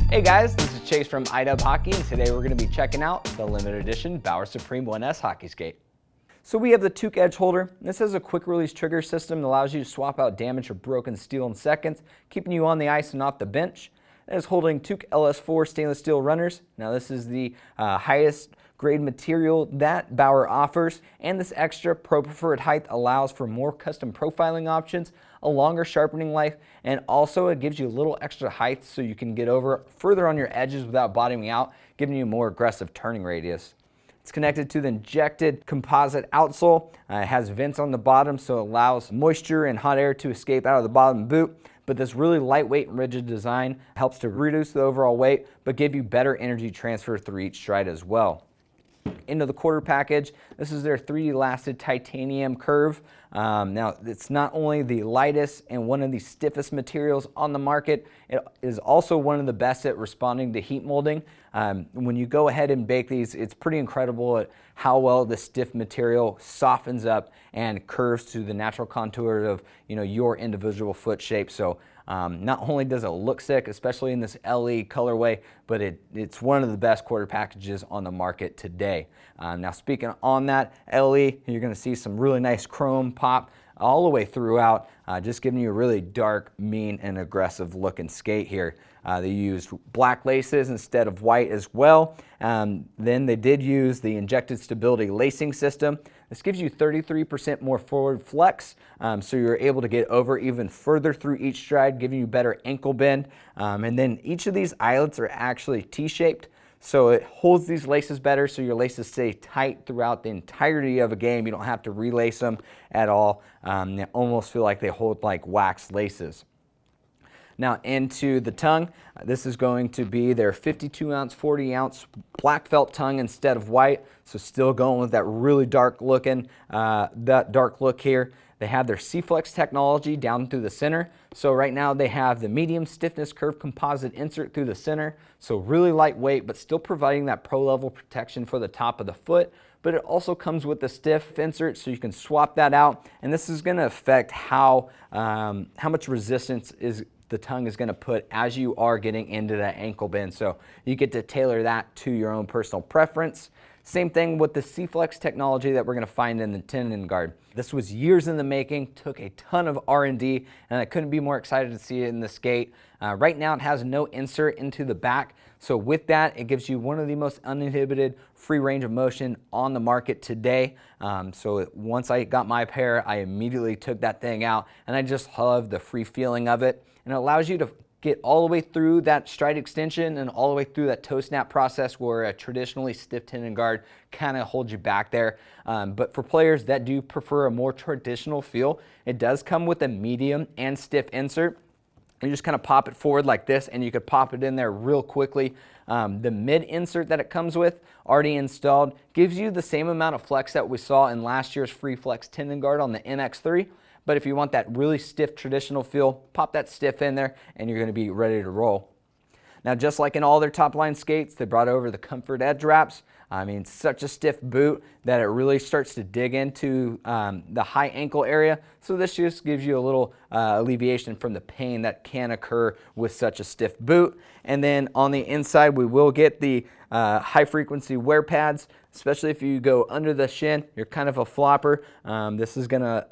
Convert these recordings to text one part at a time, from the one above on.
Hey guys, this is Chase from iDub Hockey, and today we're going to be checking out the Limited Edition Bauer Supreme 1S hockey skate. So we have the Toque edge holder. This has a quick release trigger system that allows you to swap out damaged or broken steel in seconds, keeping you on the ice and off the bench. It is holding Toque LS4 stainless steel runners. Now this is the highest grade material that Bauer offers, and this extra pro preferred height allows for more custom profiling options, a longer sharpening life, and also it gives you a little extra height so you can get over further on your edges without bottoming out, giving you a more aggressive turning radius. It's connected to the injected composite outsole. It has vents on the bottom, so it allows moisture and hot air to escape out of the bottom boot. But this really lightweight and rigid design helps to reduce the overall weight, but give you better energy transfer through each stride as well. Into the quarter package, this is their 3D lasted titanium curve. Now it's not only the lightest and one of the stiffest materials on the market, it is also one of the best at responding to heat molding. When you go ahead and bake these, it's pretty incredible at how well the stiff material softens up and curves to the natural contour of your individual foot shape. So not only does it look sick, especially in this LE colorway, but it's one of the best quarter packages on the market today. Now speaking on that LE, you're going to see some really nice chrome pop all the way throughout, just giving you a really dark, mean, and aggressive looking skate here. They used black laces instead of white as well. Then they did use the injected stability lacing system. This gives you 33% more forward flex, so you're able to get over even further through each stride, giving you better ankle bend. And then each of these eyelets are actually T-shaped, so it holds these laces better, so your laces stay tight throughout the entirety of a game. You don't have to relace them at all. They almost feel like they hold like wax laces. Now into the tongue, this is going to be their 52 ounce, 40 ounce black felt tongue instead of white. So still going with that really dark looking, that dark look here. They have their CFlex technology down through the center. So right now they have the medium stiffness curve composite insert through the center. So really lightweight, but still providing that pro level protection for the top of the foot. But it also comes with the stiff insert, so you can swap that out. And this is going to affect how much resistance the tongue is going to put as you are getting into that ankle bend. So you get to tailor that to your own personal preference. Same thing with the CFlex technology that we're going to find in the tendon guard. This was years in the making, took a ton of R&D, and I couldn't be more excited to see it in the skate. Right now it has no insert into the back, so with that it gives you one of the most uninhibited free range of motion on the market today. Once I got my pair, I immediately took that thing out, and I just love the free feeling of it. And it allows you to get all the way through that stride extension and all the way through that toe snap process where a traditionally stiff tendon guard kind of holds you back there. But for players that do prefer a more traditional feel, it does come with a medium and stiff insert. You just kind of pop it forward like this, and you could pop it in there real quickly. The mid insert that it comes with, already installed, gives you the same amount of flex that we saw in last year's Free Flex tendon guard on the MX3. But if you want that really stiff traditional feel, pop that stiff in there and you're going to be ready to roll. Now, just like in all their top line skates, they brought over the comfort edge wraps. I mean, such a stiff boot that it really starts to dig into the high ankle area. So this just gives you a little alleviation from the pain that can occur with such a stiff boot. And then on the inside, we will get the high frequency wear pads, especially if you go under the shin, you're kind of a flopper. This is going to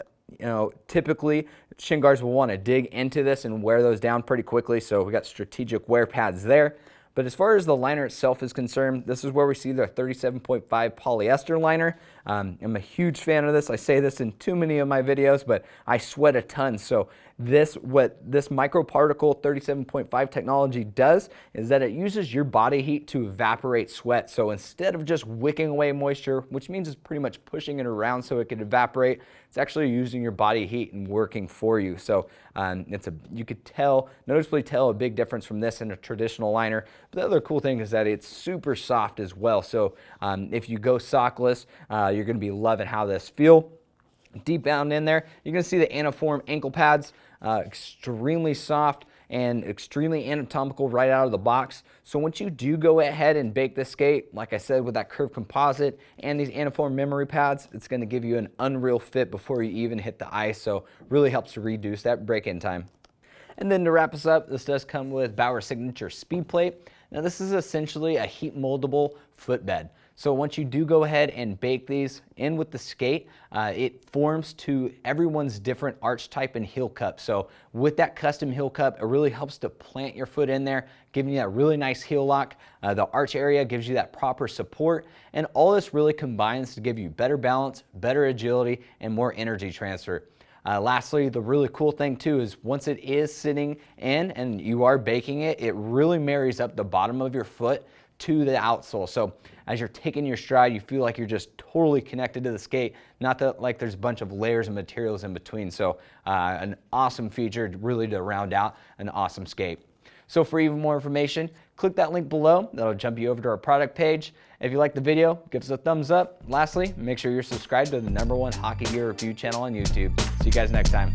typically shin guards will want to dig into this and wear those down pretty quickly, so we got strategic wear pads there. But as far as the liner itself is concerned, this is where we see the 37.5 polyester liner. I'm a huge fan of this. I say this in too many of my videos, but I sweat a ton. So what this microparticle 37.5 technology does is that it uses your body heat to evaporate sweat. So instead of just wicking away moisture, which means it's pretty much pushing it around so it can evaporate, it's actually using your body heat and working for you. So you could noticeably tell a big difference from this and a traditional liner. But the other cool thing is that it's super soft as well. So if you go sockless, you're going to be loving how this feels. Deep down in there, you're going to see the Anaform ankle pads, extremely soft and extremely anatomical right out of the box. So once you do go ahead and bake this skate, like I said, with that curved composite and these Anaform memory pads, it's going to give you an unreal fit before you even hit the ice. So really helps to reduce that break-in time. And then to wrap us up, this does come with Bauer Signature Speed Plate. Now this is essentially a heat moldable footbed. So once you do go ahead and bake these in with the skate, it forms to everyone's different arch type and heel cup. So with that custom heel cup, it really helps to plant your foot in there, giving you that really nice heel lock. The arch area gives you that proper support, and all this really combines to give you better balance, better agility, and more energy transfer. Lastly, the really cool thing too is once it is sitting in and you are baking it, it really marries up the bottom of your foot to the outsole. So as you're taking your stride, you feel like you're just totally connected to the skate, not that like there's a bunch of layers of materials in between. So an awesome feature really to round out an awesome skate. So for even more information, click that link below. That'll jump you over to our product page. If you like the video, give us a thumbs up. Lastly, make sure you're subscribed to the #1 hockey gear review channel on YouTube. See you guys next time.